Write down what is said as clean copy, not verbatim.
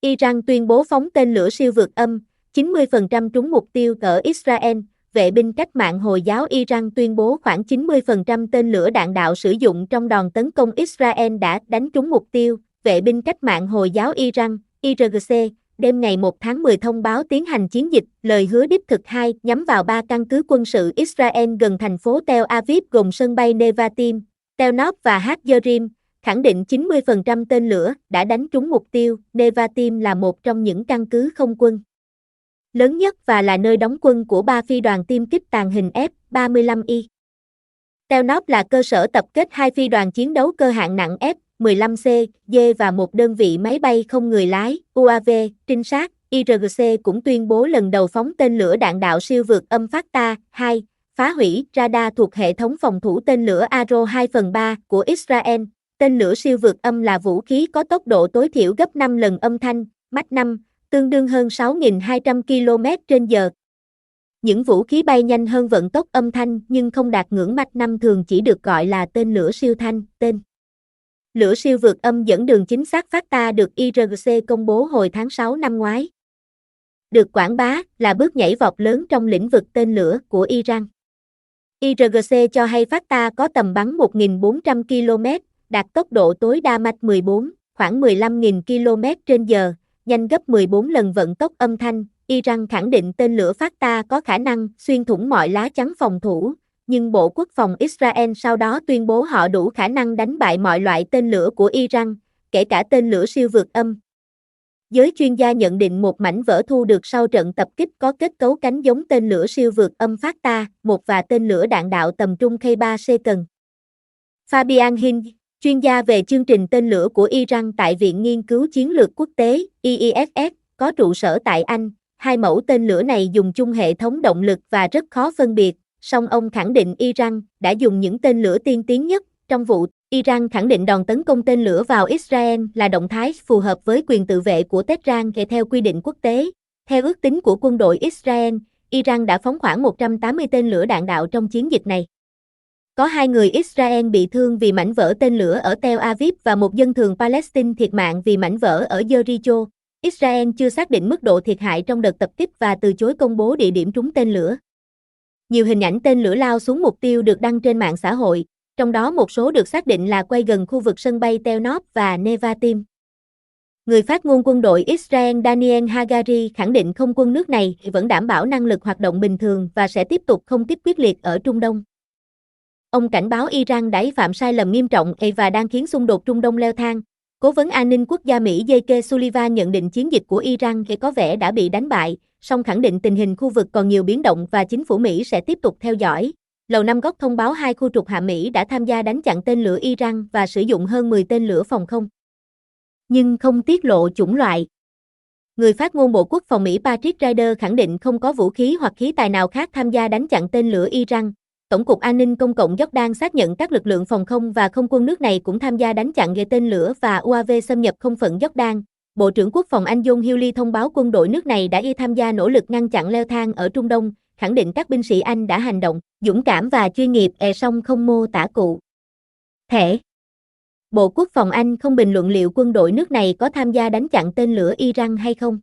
Iran tuyên bố phóng tên lửa siêu vượt âm, 90% trúng mục tiêu ở Israel. Vệ binh cách mạng Hồi giáo Iran tuyên bố khoảng 90% tên lửa đạn đạo sử dụng trong đòn tấn công Israel đã đánh trúng mục tiêu. Vệ binh cách mạng Hồi giáo Iran, IRGC, đêm ngày 1 tháng 10 thông báo tiến hành chiến dịch lời hứa đích thực 2 nhắm vào 3 căn cứ quân sự Israel gần thành phố Tel Aviv gồm sân bay Nevatim, Tel Nov và HaJerim, khẳng định 90% tên lửa đã đánh trúng mục tiêu. Nevatim là một trong những căn cứ không quân lớn nhất và là nơi đóng quân của 3 phi đoàn tiêm kích tàng hình F-35I. Tel Nov là cơ sở tập kết 2 phi đoàn chiến đấu cơ hạng nặng F-15C, D và một đơn vị máy bay không người lái, UAV, trinh sát. IRGC cũng tuyên bố lần đầu phóng tên lửa đạn đạo siêu vượt âm Fatah-2, phá hủy radar thuộc hệ thống phòng thủ tên lửa Arrow 2/3 của Israel. Tên lửa siêu vượt âm là vũ khí có tốc độ tối thiểu gấp 5 lần âm thanh, Mach 5, tương đương hơn 6.200 km/h. Những vũ khí bay nhanh hơn vận tốc âm thanh nhưng không đạt ngưỡng Mach 5 thường chỉ được gọi là tên lửa siêu thanh. Tên lửa siêu vượt âm dẫn đường chính xác Fatah được IRGC công bố hồi tháng 6 năm ngoái. Được quảng bá là bước nhảy vọt lớn trong lĩnh vực tên lửa của Iran. IRGC cho hay Fatah có tầm bắn 1.400 km, đạt tốc độ tối đa Mach 14, khoảng 15.000 km/h, nhanh gấp 14 lần vận tốc âm thanh. Iran khẳng định tên lửa Fatah có khả năng xuyên thủng mọi lá chắn phòng thủ, nhưng Bộ Quốc phòng Israel sau đó tuyên bố họ đủ khả năng đánh bại mọi loại tên lửa của Iran, kể cả tên lửa siêu vượt âm. Giới chuyên gia nhận định một mảnh vỡ thu được sau trận tập kích có kết cấu cánh giống tên lửa siêu vượt âm Fatah-1 và tên lửa đạn đạo tầm trung K3 cần. Fabian Hind, chuyên gia về chương trình tên lửa của Iran tại Viện Nghiên cứu Chiến lược Quốc tế, IISS, có trụ sở tại Anh, 2 mẫu tên lửa này dùng chung hệ thống động lực và rất khó phân biệt, song ông khẳng định Iran đã dùng những tên lửa tiên tiến nhất. Trong vụ, Iran khẳng định đòn tấn công tên lửa vào Israel là động thái phù hợp với quyền tự vệ của Tehran theo quy định quốc tế. Theo ước tính của quân đội Israel, Iran đã phóng khoảng 180 tên lửa đạn đạo trong chiến dịch này. Có 2 người Israel bị thương vì mảnh vỡ tên lửa ở Tel Aviv và một dân thường Palestine thiệt mạng vì mảnh vỡ ở Jericho. Israel chưa xác định mức độ thiệt hại trong đợt tập kích và từ chối công bố địa điểm trúng tên lửa. Nhiều hình ảnh tên lửa lao xuống mục tiêu được đăng trên mạng xã hội, trong đó một số được xác định là quay gần khu vực sân bay Tel Nov và Nevatim. Người phát ngôn quân đội Israel Daniel Hagari khẳng định không quân nước này vẫn đảm bảo năng lực hoạt động bình thường và sẽ tiếp tục không kích quyết liệt ở Trung Đông. Ông cảnh báo Iran đã phạm sai lầm nghiêm trọng và đang khiến xung đột Trung Đông leo thang. Cố vấn an ninh quốc gia Mỹ Jake Sullivan nhận định chiến dịch của Iran có vẻ đã bị đánh bại, song khẳng định tình hình khu vực còn nhiều biến động và chính phủ Mỹ sẽ tiếp tục theo dõi. Lầu Năm Góc thông báo 2 khu trục hạm Mỹ đã tham gia đánh chặn tên lửa Iran và sử dụng hơn 10 tên lửa phòng không, nhưng không tiết lộ chủng loại. Người phát ngôn Bộ Quốc phòng Mỹ Patrick Ryder khẳng định không có vũ khí hoặc khí tài nào khác tham gia đánh chặn tên lửa Iran. Tổng cục An ninh Công cộng Jordan xác nhận các lực lượng phòng không và không quân nước này cũng tham gia đánh chặn tên lửa và UAV xâm nhập không phận Jordan. Bộ trưởng Quốc phòng Anh John Healey thông báo quân đội nước này đã tham gia nỗ lực ngăn chặn leo thang ở Trung Đông, khẳng định các binh sĩ Anh đã hành động dũng cảm và chuyên nghiệp, song không mô tả cụ thể. Bộ Quốc phòng Anh không bình luận liệu quân đội nước này có tham gia đánh chặn tên lửa Iran hay không.